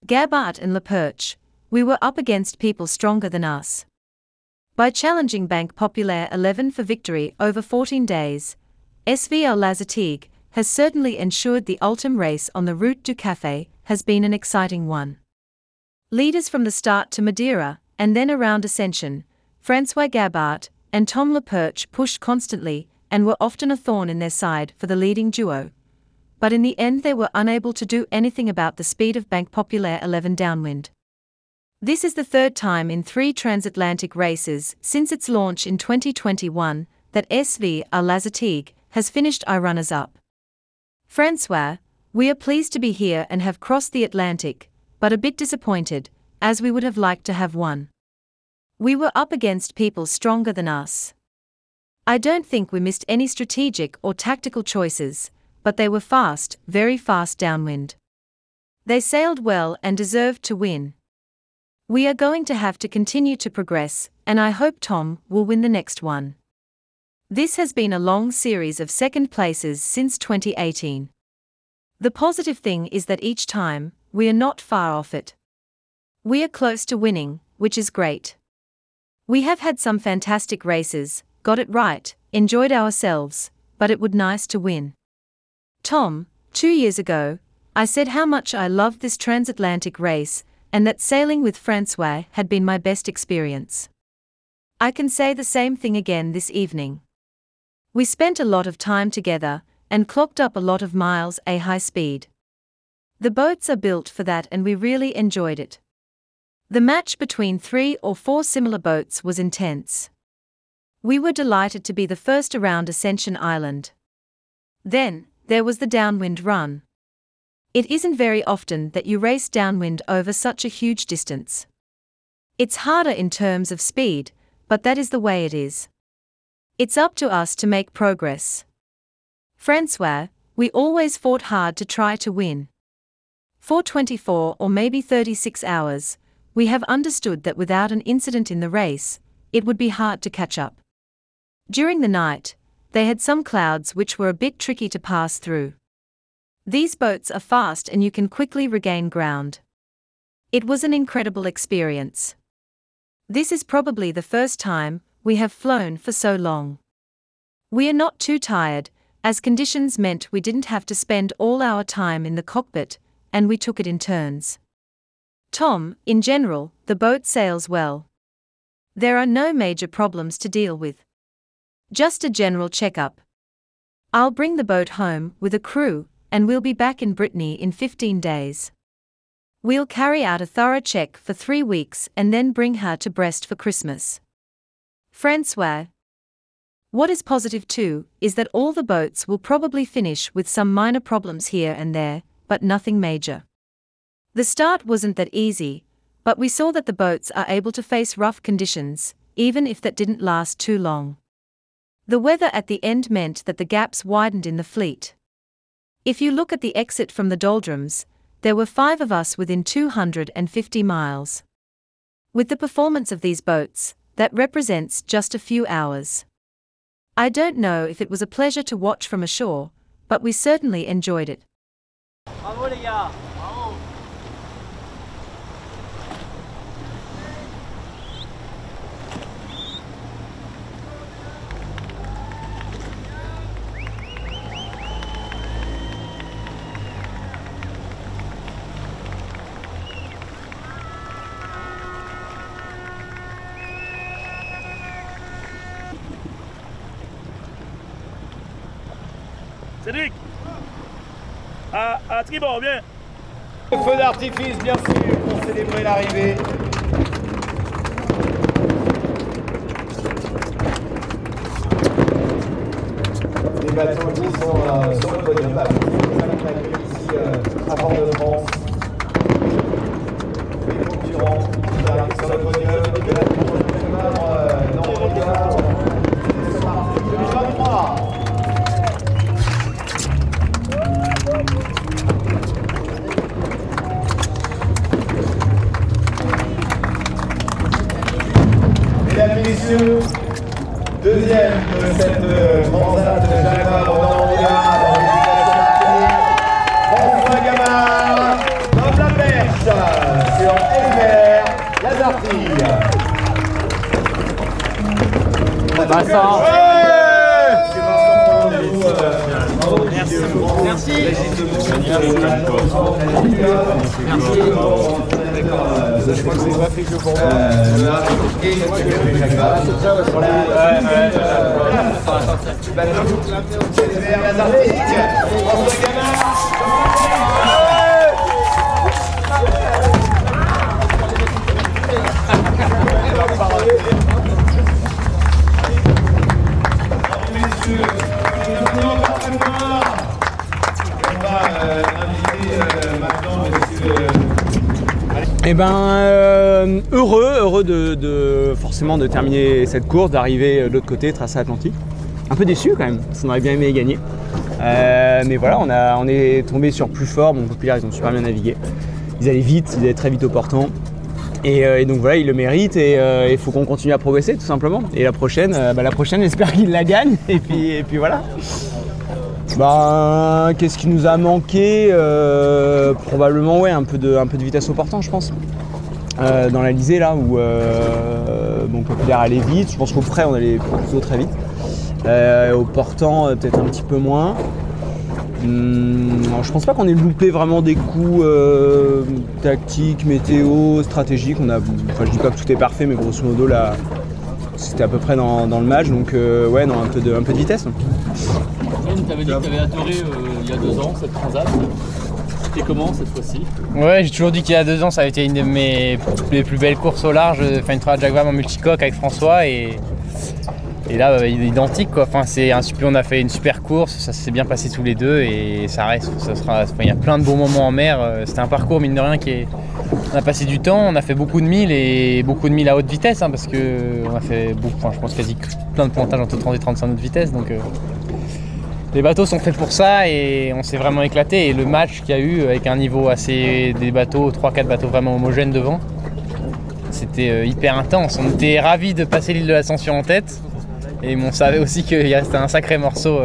Gabart and Le Perche, we were up against people stronger than us. By challenging Banque Populaire 11 for victory over 14 days, SV La Zategue has certainly ensured the ultime race on the Route du Café has been an exciting one. Leaders from the start to Madeira, and then around Ascension, François Gabart and Tom Le Perche pushed constantly and were often a thorn in their side for the leading duo. But in the end they were unable to do anything about the speed of Banque Populaire 11 downwind. This is the third time in 3 transatlantic races since its launch in 2021 that SV La Zategue has finished runners-up. François, we are pleased to be here and have crossed the Atlantic, but a bit disappointed, as we would have liked to have won. We were up against people stronger than us. I don't think we missed any strategic or tactical choices, but they were fast, very fast downwind. They sailed well and deserved to win. We are going to have to continue to progress, and I hope Tom will win the next one. This has been a long series of second places since 2018. The positive thing is that each time, we are not far off it. We are close to winning, which is great. We have had some fantastic races, got it right, enjoyed ourselves, but it would nice to win. Tom, 2 years ago, I said how much I loved this transatlantic race, and that sailing with François had been my best experience. I can say the same thing again this evening. We spent a lot of time together, and clocked up a lot of miles at high speed. The boats are built for that and we really enjoyed it. The match between 3 or 4 similar boats was intense. We were delighted to be the first around Ascension Island. Then, there was the downwind run. It isn't very often that you race downwind over such a huge distance. It's harder in terms of speed, but that is the way it is. It's up to us to make progress. François, we always fought hard to try to win. For 24 or maybe 36 hours, we have understood that without an incident in the race, it would be hard to catch up. During the night, they had some clouds which were a bit tricky to pass through. These boats are fast and you can quickly regain ground. It was an incredible experience. This is probably the first time we have flown for so long. We are not too tired, as conditions meant we didn't have to spend all our time in the cockpit, and we took it in turns. Tom, in general, the boat sails well. There are no major problems to deal with. Just a general checkup. I'll bring the boat home with a crew, and we'll be back in Brittany in 15 days. We'll carry out a thorough check for 3 weeks and then bring her to Brest for Christmas. François. What is positive too, is that all the boats will probably finish with some minor problems here and there, but nothing major. The start wasn't that easy, but we saw that the boats are able to face rough conditions, even if that didn't last too long. The weather at the end meant that the gaps widened in the fleet. If you look at the exit from the doldrums, there were 5 of us within 250 miles. With the performance of these boats, that represents just a few hours. I don't know if it was a pleasure to watch from ashore, but we certainly enjoyed it. Bravo les gars! Bravo! Cédric! À tribord, bien! Le feu d'artifice, bien sûr, pour célébrer l'arrivée. Les bateaux qui sont sur le podium, ici à Port-de-France. Les concurrents qui arrivent sur le podium de la course dans le regard. C'est parti, 2023. Mesdames et messieurs, deuxième de cette transat Jaguar dans le regard, François Gabart, Tom La Perche. sur SVR Lazartigue. Vincent. Merci. Je crois que c'est pas fait que pour moi. Eh ben, heureux forcément de terminer cette course, d'arriver de l'autre côté, tracé Atlantique. Un peu déçu quand même, parce qu'on aurait bien aimé gagner. Mais voilà, on est tombé sur plus fort. Bon, Populaire, ils ont super bien navigué. Ils allaient vite, ils allaient très vite au portant. Et donc voilà, ils le méritent et il faut qu'on continue à progresser tout simplement. Et la prochaine, j'espère qu'ils la gagnent. Et puis voilà. Qu'est-ce qui nous a manqué? Probablement ouais, un peu de vitesse au portant, je pense. Dans l'Alizé là où Populaire allait vite, je pense qu'au près on allait plutôt très vite. Au portant peut-être un petit peu moins. Je pense pas qu'on ait loupé vraiment des coups tactiques, météo, stratégiques. Je dis pas que tout est parfait, mais grosso modo là c'était à peu près dans le match, donc ouais, non, un peu de vitesse. Tu avais dit que tu avais adoré il y a 2 ans cette transat. C'était comment cette fois-ci? Ouais, j'ai toujours dit qu'il y a 2 ans ça avait été une de mes plus belles courses au large, faire une transat Jacques Vabre en multicoque avec François et là identique quoi. Enfin, on a fait une super course, ça s'est bien passé tous les deux et ça reste, il y a plein de bons moments en mer. C'était un parcours mine de rien on a passé du temps, on a fait beaucoup de milles et beaucoup de milles à haute vitesse parce que on a fait je pense quasi plein de pointages entre 30 et 35 nœuds de vitesse donc. Les bateaux sont faits pour ça et on s'est vraiment éclaté. Et le match qu'il y a eu avec un niveau des bateaux, 3-4 bateaux vraiment homogènes devant, c'était hyper intense. On était ravis de passer l'île de l'Ascension en tête. Et on savait aussi qu'il restait un sacré morceau,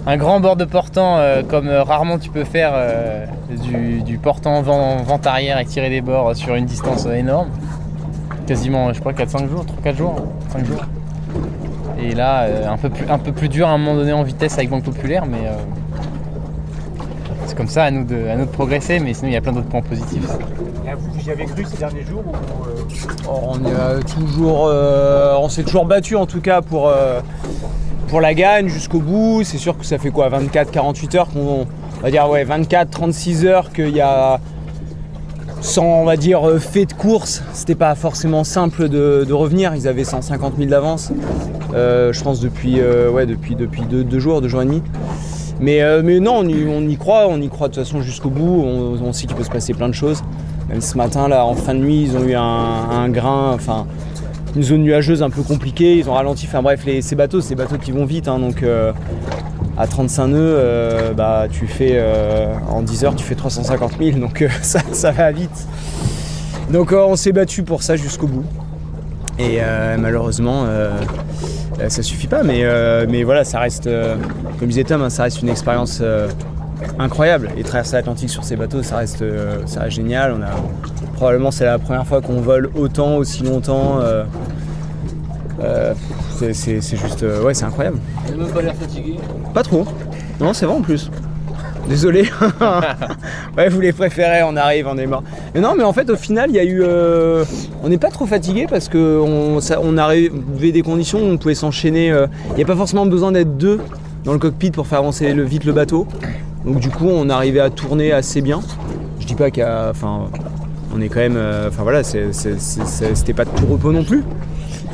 un grand bord de portant comme rarement tu peux faire du portant vent arrière et tirer des bords sur une distance énorme. Quasiment, je crois, 4-5 jours, 3-4 jours, 5 jours. Et là, un peu plus dur à un moment donné en vitesse avec Banque Populaire, mais c'est comme ça, à nous de progresser, mais sinon il y a plein d'autres points positifs. Vous y avez cru ces derniers jours on s'est toujours battu en tout cas pour la gagne jusqu'au bout. C'est sûr que ça fait quoi, 24-48 heures on va dire ouais 24-36 heures qu'il y a sans on va dire fait de course, c'était pas forcément simple de revenir. Ils avaient 150 000 d'avance, je pense depuis 2 jours, 2 jours et demi. Mais non, on y croit de toute façon jusqu'au bout. On sait qu'il peut se passer plein de choses. Même ce matin là, en fin de nuit, ils ont eu un grain, enfin une zone nuageuse un peu compliquée. Ils ont ralenti. Enfin bref, ces bateaux qui vont vite, hein, donc. À 35 nœuds, tu fais en 10 heures tu fais 350 000, donc ça va vite. Donc on s'est battu pour ça jusqu'au bout. Et malheureusement ça suffit pas, mais voilà, ça reste, comme disait Tom, hein, ça reste une expérience incroyable. Et traverser l'Atlantique sur ces bateaux, ça reste génial. Probablement c'est la première fois qu'on vole autant, aussi longtemps. C'est juste, ouais, c'est incroyable. Tu n'as même pas l'air fatigué? Pas trop. Non, c'est vrai en plus. Désolé. Ouais, vous les préférez, on arrive, on est mort. Mais non, mais en fait, au final, il y a eu. On n'est pas trop fatigué parce qu'on arrivait des conditions où on pouvait s'enchaîner. Il n'y a pas forcément besoin d'être 2 dans le cockpit pour faire avancer vite le bateau. Donc, du coup, on arrivait à tourner assez bien. Je dis pas on est quand même. Enfin voilà, c'était pas de tout repos non plus.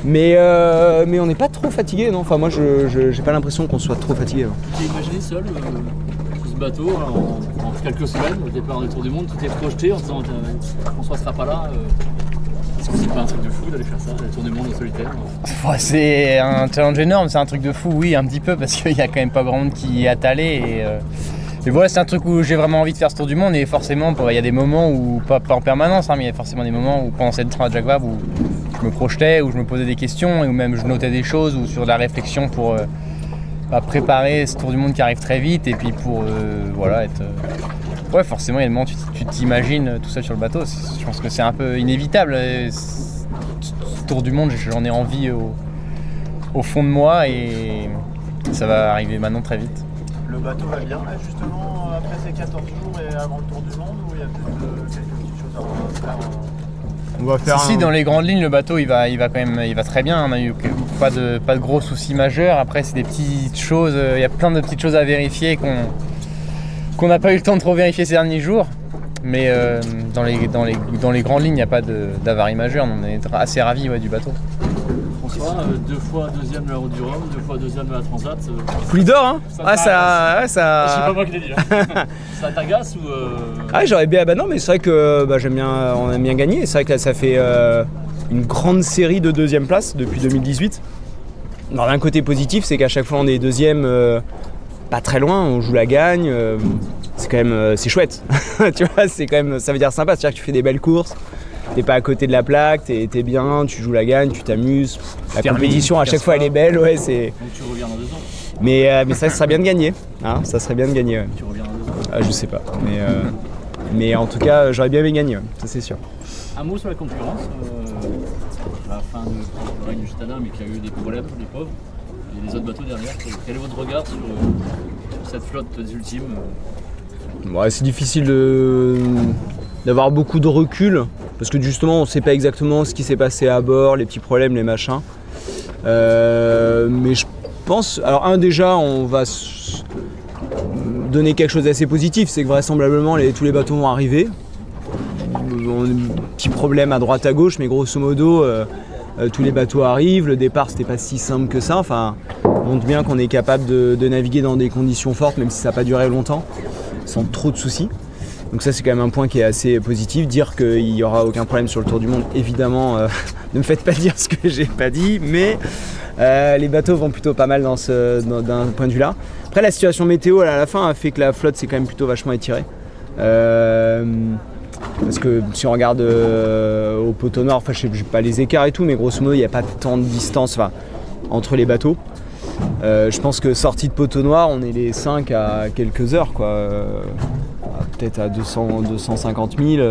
Mais on n'est pas trop fatigué, non. Enfin moi j'ai pas l'impression qu'on soit trop fatigué. Tu t'es imaginé seul ce bateau en quelques semaines au départ du Tour du Monde, tu t'es projeté en disant François sera pas là. Est-ce que c'est pas un truc de fou d'aller faire ça, le Tour du Monde en solitaire? C'est un challenge énorme, c'est un truc de fou, oui, un petit peu, parce qu'il y a quand même pas grand monde qui est attelé. Mais voilà, c'est un truc où j'ai vraiment envie de faire ce Tour du Monde et forcément, il y a des moments où, pas en permanence, hein, mais il y a forcément des moments où pendant cette transat Jacques Vabre où je me projetais, où je me posais des questions et où même je notais des choses ou sur de la réflexion pour préparer ce Tour du Monde qui arrive très vite et puis pour Ouais, forcément, il y a le moment où tu t'imagines tout seul sur le bateau. Je pense que c'est un peu inévitable. Ce tour du monde, j'en ai envie au fond de moi et ça va arriver maintenant très vite. Le bateau va bien là, justement après ces 14 jours et avant le tour du monde, ou il y a peut-être quelques petites choses à faire? On va faire Si, dans les grandes lignes, le bateau il va quand même, il va très bien. On n'a eu pas de gros soucis majeurs. Après, c'est des petites choses. Il y a plein de petites choses à vérifier qu'on n'a pas eu le temps de trop vérifier ces derniers jours. Mais dans les grandes lignes, il n'y a pas d'avarie majeure. On est assez ravis du bateau. François, 2 fois deuxième de la Route du Rhum, 2 fois deuxième de la Transat. Plus d'or, hein. C'est pas moi qui l'ai dit. Ça t'agace ou Ah, j'aurais bien. Bah non, mais c'est vrai que j'aime bien. On aime bien gagner. C'est vrai que là, ça fait une grande série de deuxième place depuis 2018. Alors, d'un côté positif, c'est qu'à chaque fois on est deuxième, pas très loin, on joue la gagne. C'est quand même, c'est chouette. Tu vois, c'est quand même, ça veut dire sympa. C'est-à-dire que tu fais des belles courses. T'es pas à côté de la plaque, t'es bien, tu joues la gagne, tu t'amuses. La compétition à chaque fois elle est belle, ouais, c'est. Donc tu reviens dans 2 ans. Mais ça serait bien de gagner, hein, ça serait bien de gagner. Ouais. Tu reviens dans 2 ans. Ah, je sais pas, mais en tout cas j'aurais bien aimé gagner, ouais, ça c'est sûr. Un mot sur la concurrence. À la fin de règne du Gitana, mais qui a eu des problèmes, les pauvres. Et les autres bateaux derrière. Quel est votre regard sur cette flotte des ultimes? Ouais, c'est difficile d'avoir beaucoup de recul parce que justement on sait pas exactement ce qui s'est passé à bord, les petits problèmes, les machins. Mais je pense, alors déjà on va donner quelque chose d'assez positif, c'est que vraisemblablement tous les bateaux vont arriver. On a des petits problèmes à droite à gauche, mais grosso modo tous les bateaux arrivent. Le départ c'était pas si simple que ça, enfin on montre bien qu'on est capable de naviguer dans des conditions fortes même si ça n'a pas duré longtemps, sans trop de soucis. Donc ça c'est quand même un point qui est assez positif. Dire qu'il n'y aura aucun problème sur le tour du monde, évidemment, ne me faites pas dire ce que j'ai pas dit, mais les bateaux vont plutôt pas mal d'un point de vue là. Après la situation météo à la fin a fait que la flotte s'est quand même plutôt vachement étirée. Parce que si on regarde au poteau nord, enfin je sais pas les écarts et tout, mais grosso modo il n'y a pas tant de distance entre les bateaux. Je pense que sortie de poteau noir, on est les 5 à quelques heures, quoi. Peut-être à 250 000.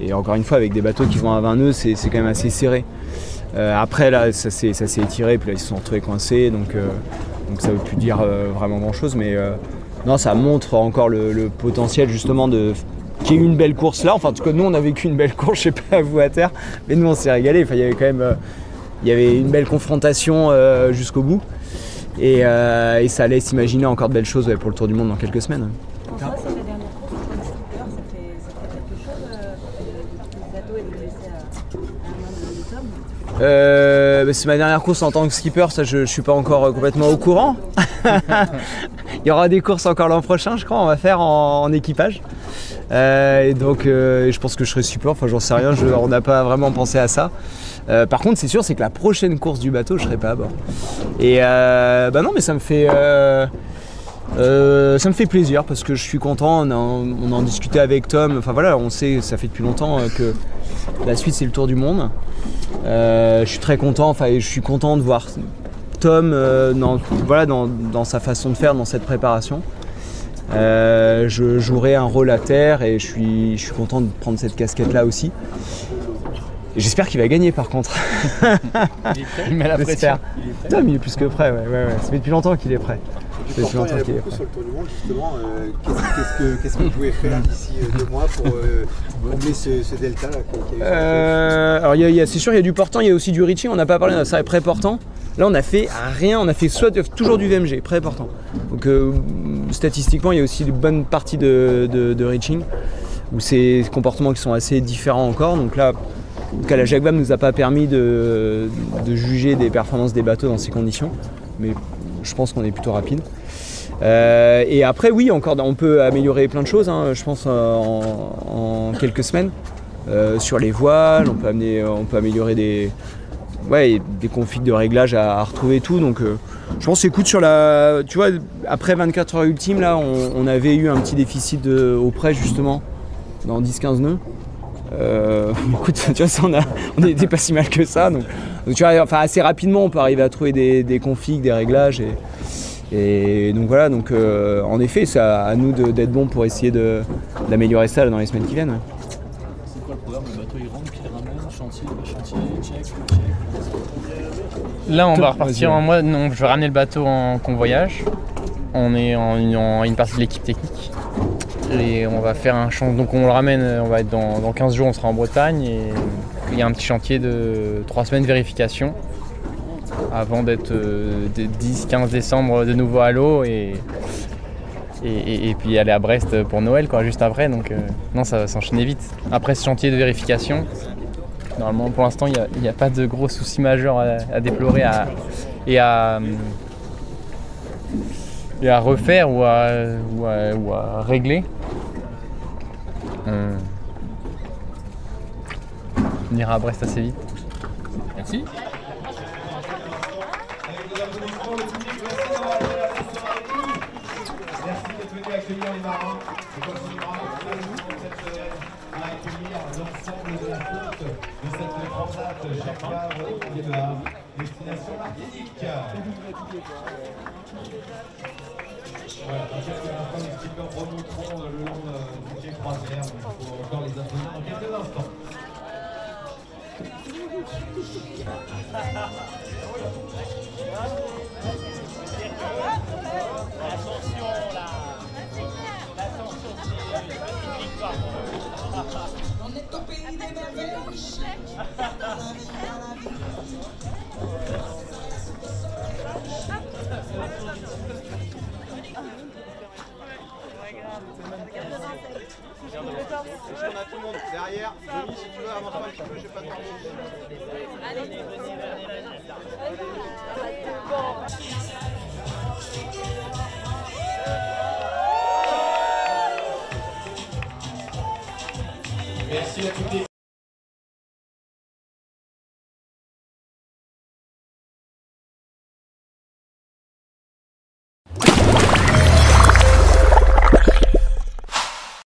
Et encore une fois, avec des bateaux qui vont à 20 nœuds, c'est quand même assez serré. Après, là, ça s'est étiré, puis là, ils se sont retrouvés coincés, donc ça ne veut plus dire vraiment grand-chose. Mais non, ça montre encore le potentiel, justement, qu'il y ait eu une belle course là. Enfin, en tout cas, nous, on a vécu une belle course, je sais pas à vous à terre, mais nous, on s'est régalé. Enfin, il y avait quand même une belle confrontation jusqu'au bout. Et ça laisse imaginer encore de belles choses pour le Tour du Monde dans quelques semaines. François, c'est la dernière course en tant que skipper, ça fait quelque chose le bateau et de laisser à un homme de Tom? C'est ma dernière course en tant que skipper, ça je suis pas encore complètement au courant. Il y aura des courses encore l'an prochain, je crois, on va faire en équipage. Et donc je pense que je serai super, enfin j'en sais rien, on n'a pas vraiment pensé à ça. Par contre c'est sûr, c'est que la prochaine course du bateau je serai pas à bord. Et non mais ça me fait plaisir parce que je suis content, on en discutait avec Tom, enfin voilà, on sait, ça fait depuis longtemps que la suite c'est le Tour du Monde. Je suis très content, enfin je suis content de voir Tom dans sa façon de faire, dans cette préparation. Je jouerai un rôle à terre et je suis content de prendre cette casquette là aussi. Et j'espère qu'il va gagner par contre. Il met la pression. Tom il est plus que prêt, ouais. Ça fait depuis longtemps qu'il est prêt. Il y en a beaucoup sur le Tour du Monde justement. Qu'est-ce que vous pouvez faire d'ici 2 mois pour combler ce delta là qu'il y a eu? Alors c'est sûr il y a du portant, il y a aussi du reaching, on n'a pas parlé de ça, pré-portant. Là on a fait rien, on a fait toujours du VMG, pré-portant. Donc statistiquement il y a aussi une bonne partie de reaching, où c'est des comportements qui sont assez différents encore. Donc là, en tout cas la Jacques Vabre ne nous a pas permis de juger des performances des bateaux dans ces conditions, mais je pense qu'on est plutôt rapide. Et après oui, encore on peut améliorer plein de choses, hein, je pense en quelques semaines. Sur les voiles, on peut améliorer des configs de réglage à retrouver et tout. Donc je pense que sur tu vois, après 24 heures ultimes là, on avait eu un petit déficit au près justement dans 10-15 nœuds. Écoute, tu vois, on n'était pas si mal que ça. Donc tu vois, enfin, assez rapidement on peut arriver à trouver des configs, des réglages Et donc voilà, donc en effet, c'est à nous d'être bons pour essayer d'améliorer ça là, dans les semaines qui viennent. Ouais. C'est quoi le programme? Le bateau il rentre, puis il ramène, chantier, check. Là, on va repartir en mode. Non, je vais ramener le bateau en convoyage. On est en une partie de l'équipe technique. Et on va faire un chantier. Donc, on le ramène, on va être dans 15 jours, on sera en Bretagne. Et il y a un petit chantier de 3 semaines de vérification avant d'être 10-15 décembre de nouveau à l'eau. Et puis aller à Brest pour Noël, quoi, juste après. Donc, non, ça va s'enchaîner vite. Après ce chantier de vérification. Normalement, pour l'instant, il n'y a pas de gros soucis majeurs à déplorer et à refaire ou à régler. On ira à Brest assez vite. Merci. Merci d'être venu accueillir les marins. Et continuera cette semaine à accueillir l'ensemble de la flotte de cette transat Jacques Vabre qui est de la destination Martinique. Voilà, dans quelques instants, les skippers remonteront le long du quai Croisière. Il faut encore les applaudir dans quelques instants. On est au pays des merveilles. On a tout le monde derrière. Denis, si tu veux, avance-toi un petit peu, j'ai pas de temps. Merci à toute l'équipe.